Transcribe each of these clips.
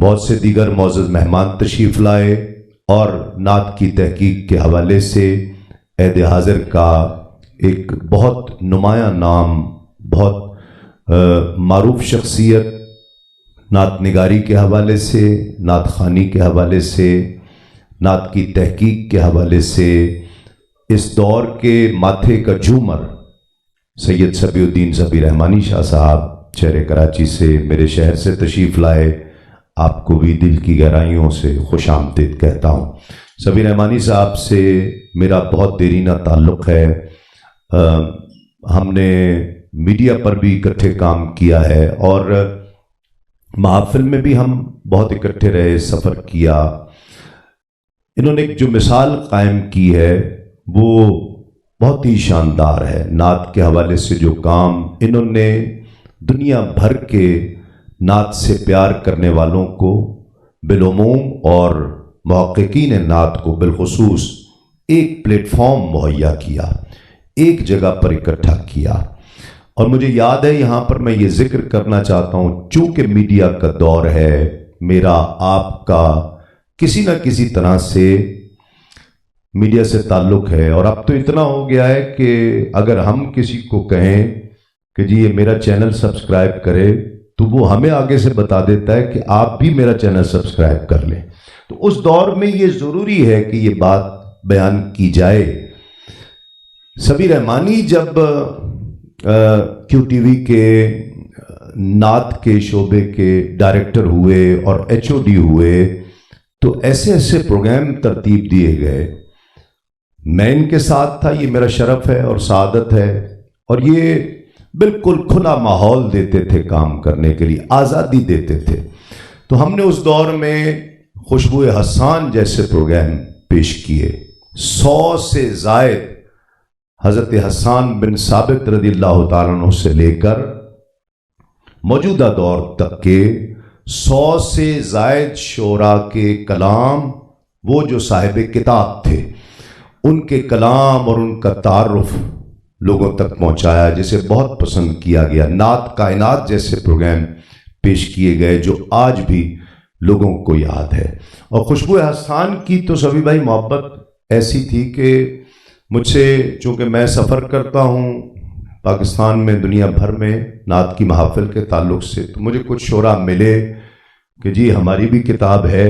بہت سے دیگر معزز مہمان تشریف لائے اور نعت کی تحقیق کے حوالے سے عہد حاضر کا ایک بہت نمایاں نام، بہت معروف شخصیت، نعت نگاری کے حوالے سے، نعت خوانی کے حوالے سے، نعت کی تحقیق کے حوالے سے اس دور کے ماتھے کا جھومر سید صبی الدین صبی رحمانی شاہ صاحب شہر کراچی سے میرے شہر سے تشریف لائے۔ آپ کو بھی دل کی گہرائیوں سے خوش آمدید کہتا ہوں۔ صبی رحمانی صاحب سے میرا بہت دیرینہ تعلق ہے، ہم نے میڈیا پر بھی اکٹھے کام کیا ہے اور محافل میں بھی ہم بہت اکٹھے رہے، سفر کیا۔ انہوں نے ایک جو مثال قائم کی ہے وہ بہت ہی شاندار ہے۔ نعت کے حوالے سے جو کام انہوں نے دنیا بھر کے نعت سے پیار کرنے والوں کو بالعموم اور محققین نعت کو بالخصوص ایک پلیٹ فارم مہیا کیا، ایک جگہ پر اکٹھا کیا۔ اور مجھے یاد ہے، یہاں پر میں یہ ذکر کرنا چاہتا ہوں، چونکہ میڈیا کا دور ہے، میرا آپ کا کسی نہ کسی طرح سے میڈیا سے تعلق ہے، اور اب تو اتنا ہو گیا ہے کہ اگر ہم کسی کو کہیں کہ جی یہ میرا چینل سبسکرائب کرے تو وہ ہمیں آگے سے بتا دیتا ہے کہ آپ بھی میرا چینل سبسکرائب کر لیں۔ تو اس دور میں یہ ضروری ہے کہ یہ بات بیان کی جائے۔ صبی رحمانی جب کیو ٹی وی کے نعت کے شعبے کے ڈائریکٹر ہوئے اور ایچ او ڈی ہوئے تو ایسے ایسے پروگرام ترتیب دیے گئے، میں ان کے ساتھ تھا، یہ میرا شرف ہے اور سعادت ہے، اور یہ بالکل کھلا ماحول دیتے تھے کام کرنے کے لیے، آزادی دیتے تھے۔ تو ہم نے اس دور میں خوشبو حسان جیسے پروگرام پیش کیے، 100 سے زائد حضرت حسان بن ثابت رضی اللہ تعالیٰ عنہ سے لے کر موجودہ دور تک کے 100 سے زائد شعراء کے کلام، وہ جو صاحب کتاب تھے ان کے کلام اور ان کا تعارف لوگوں تک پہنچایا، جسے بہت پسند کیا گیا۔ نعت کائنات جیسے پروگرام پیش کیے گئے جو آج بھی لوگوں کو یاد ہے۔ اور خوشبو حسان کی تو سبھی بھائی محبت ایسی تھی کہ مجھ سے، چونکہ میں سفر کرتا ہوں پاکستان میں، دنیا بھر میں نعت کی محافل کے تعلق سے، تو مجھے کچھ شعراء ملے کہ جی ہماری بھی کتاب ہے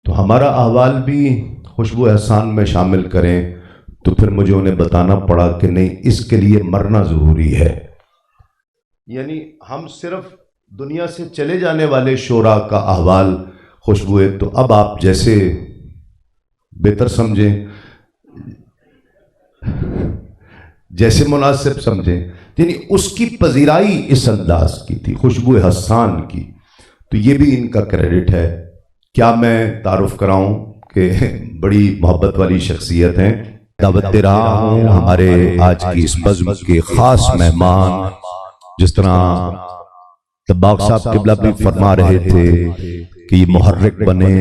تو ہمارا احوال بھی خوشبو حسان میں شامل کریں، تو پھر مجھے انہیں بتانا پڑا کہ نہیں، اس کے لیے مرنا ضروری ہے۔ یعنی ہم صرف دنیا سے چلے جانے والے شعراء کا احوال خوشبو ہے، تو اب آپ جیسے بہتر سمجھیں، جیسے مناسب سمجھیں، یعنی اس کی پذیرائی اس انداز کی تھی خوشبو حسان کی، تو یہ بھی ان کا کریڈٹ ہے۔ کیا میں تعارف کراؤں کہ بڑی محبت والی شخصیت ہیں۔ دعوت دے رہا ہوں ہمارے آج کی اس بزم کے خاص مہمان، جس طرح طباغ صاحب قبلہ بھی فرما رہے تھے کہ یہ محرک بنے،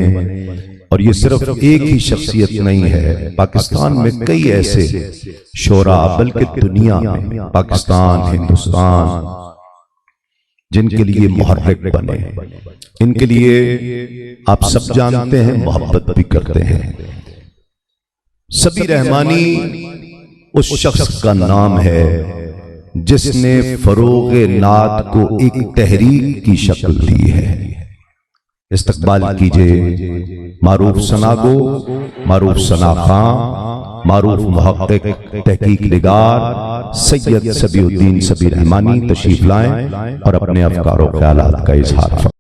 اور یہ صرف ایک ہی شخصیت نہیں ہے، پاکستان میں کئی ایسے شعراء، بلکہ دنیا میں، پاکستان، ہندوستان، جن کے لیے محرک بنے، ان کے لیے آپ سب جانتے ہیں، محبت بھی کرتے ہیں۔ صبی رحمانی اس شخص کا نام ہے جس نے فروغ نعت کو ایک تحریک کی شکل دی ہے۔ استقبال کیجئے معروف ثناگو، معروف ثناخواں، معروف محقق، تحقیق نگار سید صبی الدین صبی رحمانی تشریف لائیں اور اپنے افکار و خیالات کا اظہار فرمائیں۔